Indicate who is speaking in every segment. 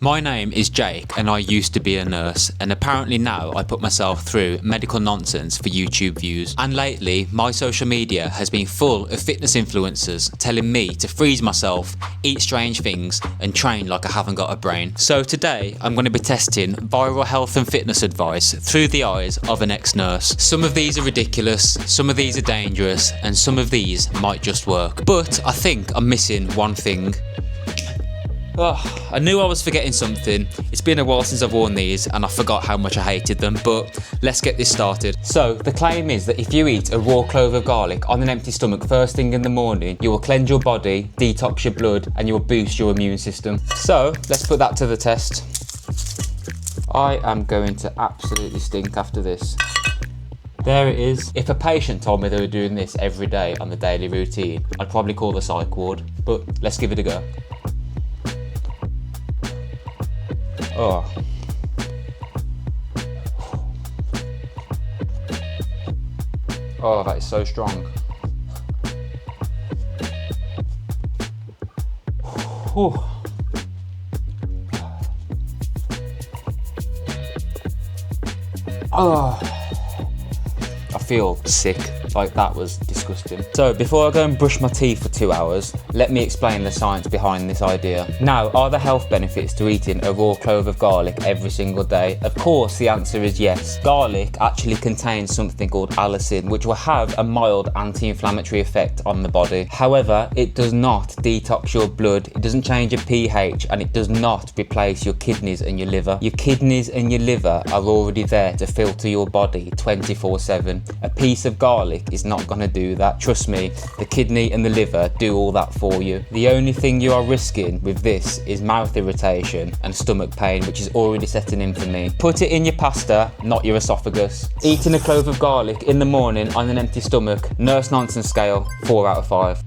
Speaker 1: My name is Jake and I used to be a nurse, and apparently now I put myself through medical nonsense for YouTube views. And lately my social media has been full of fitness influencers telling me to freeze myself, eat strange things and train like I haven't got a brain. So today I'm going to be testing viral health and fitness advice through the eyes of an ex-nurse. Some of these are ridiculous, some of these are dangerous and some of these might just work. But I think I'm missing one thing. Oh, I knew I was forgetting something. It's been a while since I've worn these and I forgot how much I hated them, but let's get this started. So the claim is that if you eat a raw clove of garlic on an empty stomach first thing in the morning, you will cleanse your body, detox your blood and you will boost your immune system. So let's put that to the test. I am going to absolutely stink after this. There it is. If a patient told me they were doing this every day on the daily routine, I'd probably call the psych ward, but let's give it a go. Oh. Oh, that is so strong. Whew. Oh. I feel sick. Like, that was disgusting. So before I go and brush my teeth for 2 hours, let me explain the science behind this idea. Now, are there health benefits to eating a raw clove of garlic every single day? Of course, the answer is yes. Garlic actually contains something called allicin, which will have a mild anti-inflammatory effect on the body. However, it does not detox your blood, it doesn't change your pH, and it does not replace your kidneys and your liver. Your kidneys and your liver are already there to filter your body 24/7. A piece of garlic is not going to do that. Trust me, the kidney and the liver do all that for you. The only thing you are risking with this is mouth irritation and stomach pain, which is already setting in for me. Put it in your pasta, not your esophagus. Eating a clove of garlic in the morning on an empty stomach, nurse nonsense scale, 4 out of 5.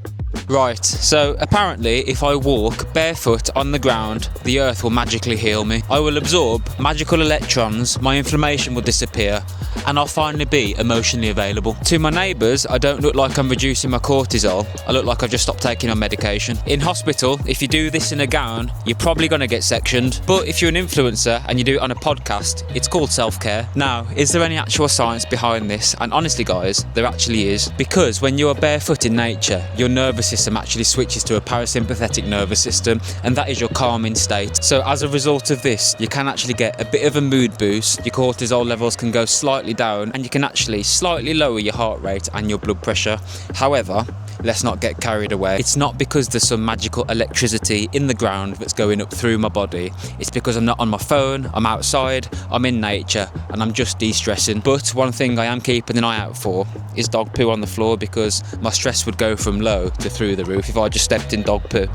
Speaker 1: Right, so apparently if I walk barefoot on the ground, the earth will magically heal me. I will absorb magical electrons, my inflammation will disappear, and I'll finally be emotionally available. To my neighbours, I don't look like I'm reducing my cortisol, I look like I've just stopped taking my medication. In hospital, if you do this in a gown, you're probably going to get sectioned, but if you're an influencer and you do it on a podcast, it's called self-care. Now, is there any actual science behind this? And honestly guys, there actually is. Because when you are barefoot in nature, your nervous system actually switches to a parasympathetic nervous system, and that is your calming state. So as a result of this, you can actually get a bit of a mood boost, your cortisol levels can go slightly down, and you can actually slightly lower your heart rate and your blood pressure. However, let's not get carried away. It's not because there's some magical electricity in the ground that's going up through my body. It's because I'm not on my phone, I'm outside, I'm in nature, and I'm just de-stressing. But one thing I am keeping an eye out for is dog poo on the floor, because my stress would go from low to through the roof if I just stepped in dog poo.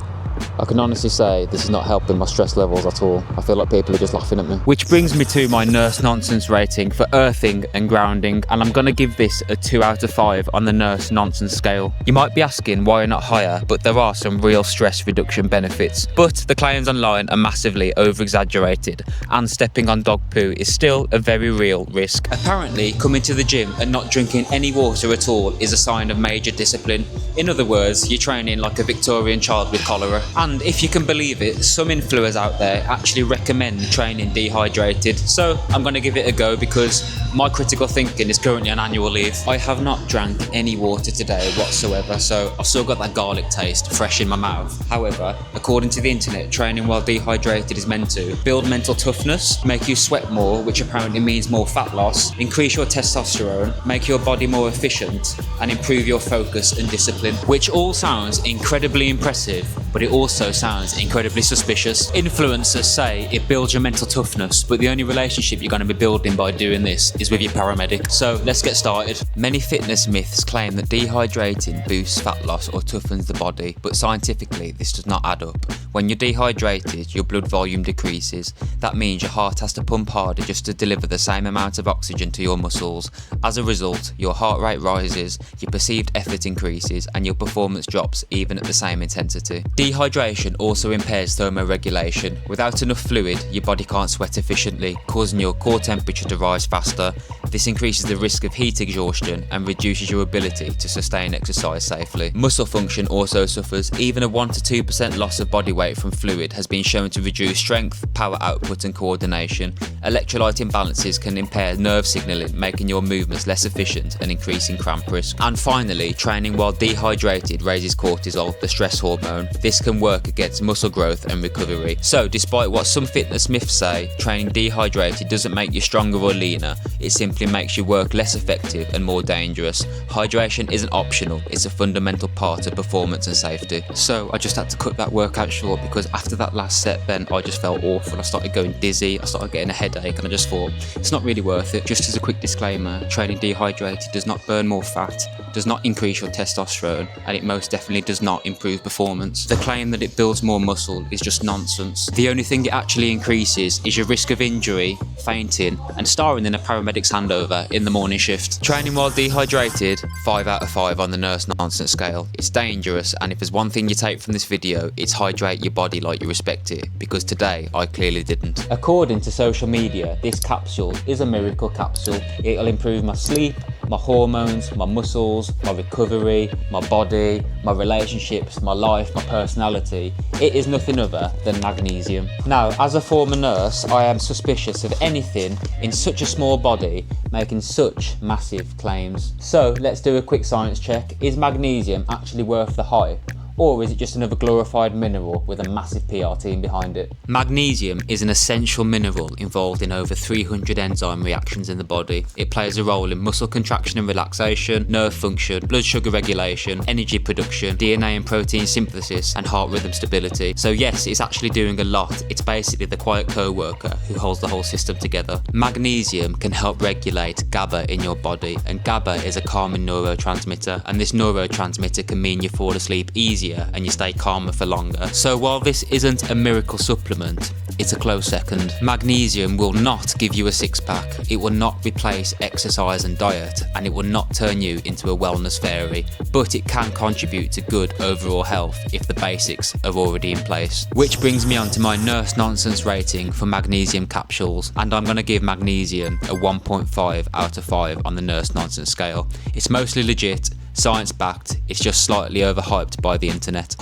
Speaker 1: I can honestly say this is not helping my stress levels at all. I feel like people are just laughing at me. Which brings me to my nurse nonsense rating for earthing and grounding, and I'm going to give this a 2 out of 5 on the nurse nonsense scale. You might be asking why not higher, but there are some real stress reduction benefits. But the claims online are massively over-exaggerated, and stepping on dog poo is still a very real risk. Apparently, coming to the gym and not drinking any water at all is a sign of major discipline. In other words, you're training like a Victorian child with cholera. And if you can believe it, some influencers out there actually recommend training dehydrated. So I'm going to give it a go because my critical thinking is currently on annual leave. I have not drank any water today whatsoever, so I've still got that garlic taste fresh in my mouth. However, according to the internet, training while dehydrated is meant to build mental toughness, make you sweat more, which apparently means more fat loss, increase your testosterone, make your body more efficient, and improve your focus and discipline. Which all sounds incredibly impressive, but it also sounds incredibly suspicious. Influencers say it builds your mental toughness, but the only relationship you're going to be building by doing this is with your paramedic. So let's get started. Many fitness myths claim that dehydrating boosts fat loss or toughens the body, but scientifically this does not add up. When you're dehydrated, your blood volume decreases. That means your heart has to pump harder just to deliver the same amount of oxygen to your muscles. As a result, your heart rate rises, your perceived effort increases, and your performance drops even at the same intensity. Dehydration also impairs thermoregulation. Without enough fluid, your body can't sweat efficiently, causing your core temperature to rise faster. This increases the risk of heat exhaustion and reduces your ability to sustain exercise safely. Muscle function also suffers. Even a 1 to 2% loss of body weight from fluid has been shown to reduce strength, power output and coordination. Electrolyte imbalances can impair nerve signalling, making your movements less efficient and increasing cramp risk. And finally, training while dehydrated raises cortisol, the stress hormone. This can work against muscle growth and recovery. So despite what some fitness myths say, training dehydrated doesn't make you stronger or leaner. It simply makes your work less effective and more dangerous. Hydration isn't optional, it's a fundamental part of performance and safety. So I just had to cut that workout short because after that last set then I just felt awful. I started going dizzy, I started getting a headache, and I just thought it's not really worth it. Just as a quick disclaimer, training dehydrated does not burn more fat, does not increase your testosterone, and it most definitely does not improve performance. The claim that it builds more muscle is just nonsense. The only thing it actually increases is your risk of injury, fainting, and starring in a paramedic's handover in the morning shift. Training while dehydrated, 5 out of 5 on the nurse nonsense scale. It's dangerous, and if there's one thing you take from this video, it's hydrate your body like you respect it, because today I clearly didn't. According to social media, this capsule is a miracle capsule. It'll improve my sleep, my hormones, my muscles, my recovery, my body, my relationships, my life, my personality. It is nothing other than magnesium. Now, as a former nurse, I am suspicious of anything in such a small body making such massive claims. So let's do a quick science check. Is magnesium actually worth the hype? Or is it just another glorified mineral with a massive PR team behind it? Magnesium is an essential mineral involved in over 300 enzyme reactions in the body. It plays a role in muscle contraction and relaxation, nerve function, blood sugar regulation, energy production, DNA and protein synthesis, and heart rhythm stability. So yes, it's actually doing a lot. It's basically the quiet co-worker who holds the whole system together. Magnesium can help regulate GABA in your body, and GABA is a calming neurotransmitter, and this neurotransmitter can mean you fall asleep easier and you stay calmer for longer. So while this isn't a miracle supplement, it's a close second. Magnesium will not give you a six-pack, it will not replace exercise and diet, and it will not turn you into a wellness fairy, but it can contribute to good overall health if the basics are already in place. Which brings me on to my nurse nonsense rating for magnesium capsules, and I'm going to give magnesium a 1.5 out of 5 on the nurse nonsense scale. It's mostly legit, science backed, it's just slightly overhyped by the internet.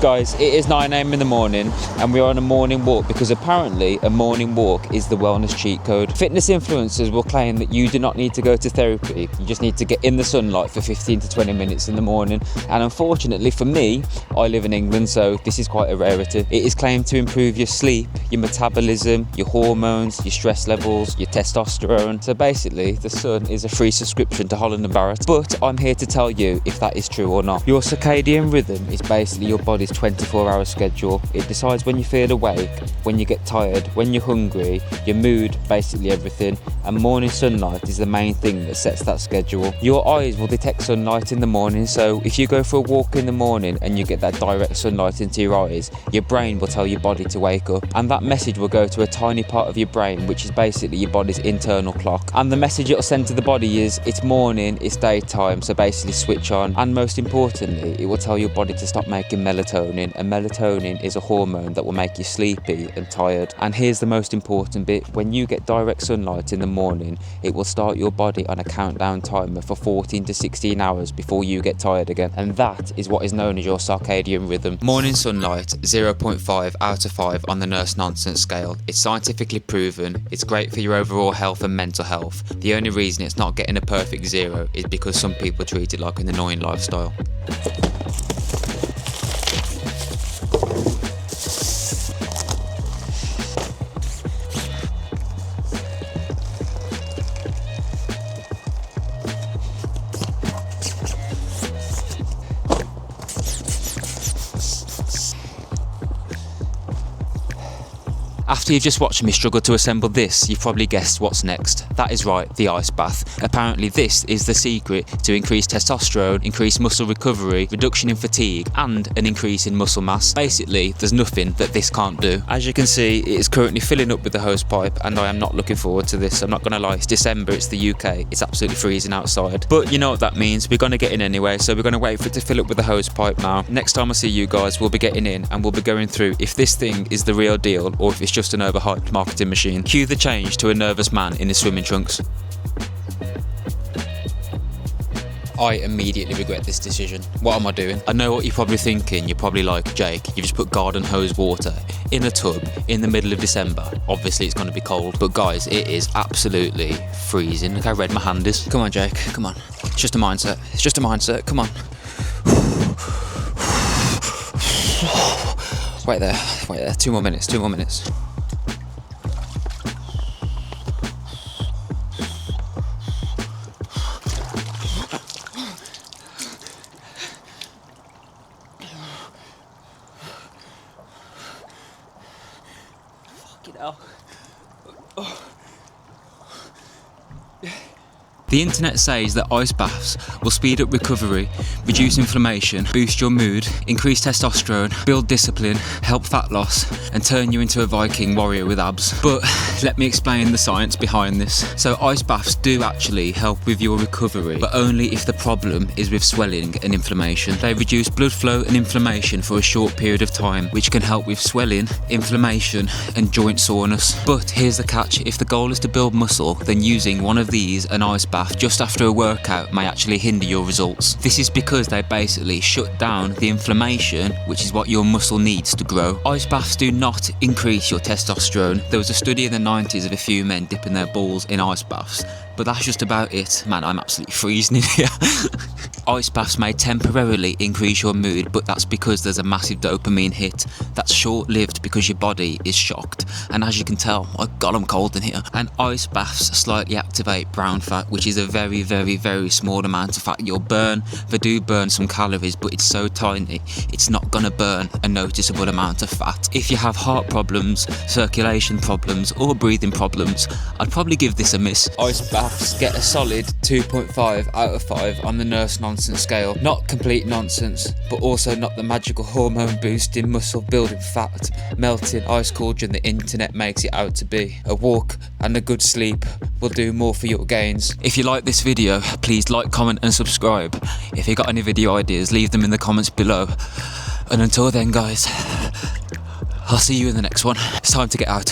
Speaker 1: Guys, it is 9 AM in the morning and we're on a morning walk because apparently a morning walk is the wellness cheat code. Fitness influencers will claim that you do not need to go to therapy, you just need to get in the sunlight for 15 to 20 minutes in the morning, and unfortunately for me, I live in England, so this is quite a rarity. It is claimed to improve your sleep, your metabolism, your hormones, your stress levels, your testosterone. So basically the sun is a free subscription to Holland and Barrett, but I'm here to tell you if that is true or not. Your circadian rhythm is basically your body's 24-hour schedule. It decides when you feel awake, when you get tired, when you're hungry, your mood, basically everything, and morning sunlight is the main thing that sets that schedule. Your eyes will detect sunlight in the morning, so if you go for a walk in the morning and you get that direct sunlight into your eyes, your brain will tell your body to wake up, and that message will go to a tiny part of your brain which is basically your body's internal clock, and the message it'll send to the body is it's morning, it's daytime, so basically switch on. And most importantly, it will tell your body to stop making melatonin, and melatonin is a hormone that will make you sleepy and tired. And here's the most important bit: when you get direct sunlight in the morning, it will start your body on a countdown timer for 14 to 16 hours before you get tired again, and that is what is known as your circadian rhythm. Morning sunlight, 0.5 out of 5 on the nurse nonsense scale. It's scientifically proven, it's great for your overall health and mental health. The only reason it's not getting a perfect 0 is because some people treat it like an annoying lifestyle. After you've just watched me struggle to assemble this, you've probably guessed what's next. That is right, the ice bath. Apparently this is the secret to increased testosterone, increased muscle recovery, reduction in fatigue, and an increase in muscle mass. Basically, there's nothing that this can't do. As you can see, it is currently filling up with the hose pipe, and I am not looking forward to this. I'm not gonna lie, it's December, it's the UK, it's absolutely freezing outside. But you know what that means, we're gonna get in anyway, so we're gonna wait for it to fill up with the hose pipe now. Next time I see you guys, we'll be getting in, and we'll be going through if this thing is the real deal, or if it's just an overhyped marketing machine. Cue the change to a nervous man in his swimming trunks. I immediately regret this decision. What am I doing? I know what you're probably thinking. You're probably like, Jake, you just put garden hose water in a tub in the middle of December. Obviously it's going to be cold, but guys, it is absolutely freezing. Look how red my hand is. Come on, Jake, come on. It's just a mindset. It's just a mindset. Come on. Wait there. 2 more minutes, 2 more minutes. Fucking hell. The internet says that ice baths will speed up recovery, reduce inflammation, boost your mood, increase testosterone, build discipline, help fat loss, and turn you into a Viking warrior with abs. But let me explain the science behind this. So ice baths do actually help with your recovery, but only if the problem is with swelling and inflammation. They reduce blood flow and inflammation for a short period of time, which can help with swelling, inflammation, and joint soreness. But here's the catch: if the goal is to build muscle, then using one of these, an ice bath, just after a workout may actually hinder your results. This is because they basically shut down the inflammation, which is what your muscle needs to grow. Ice baths do not increase your testosterone. There was a study in the 90s of a few men dipping their balls in ice baths, but that's just about it. Man, I'm absolutely freezing in here. Ice baths may temporarily increase your mood, but that's because there's a massive dopamine hit that's short-lived because your body is shocked. And as you can tell, oh god, I'm cold in here. And ice baths slightly activate brown fat, which is a very, very, very small amount of fat you'll burn. They do burn some calories, but it's so tiny, it's not gonna burn a noticeable amount of fat. If you have heart problems, circulation problems, or breathing problems, I'd probably give this a miss. Ice baths get a solid 2.5 out of 5 on the nurse nonsense scale. Not complete nonsense, but also not the magical hormone boosting, muscle building, fat melting ice cauldron the internet makes it out to be. A walk and a good sleep will do more for your gains. If you like this video, please like, comment and subscribe. If you got any video ideas, leave them in the comments below. And until then guys, I'll see you in the next one. It's time to get out.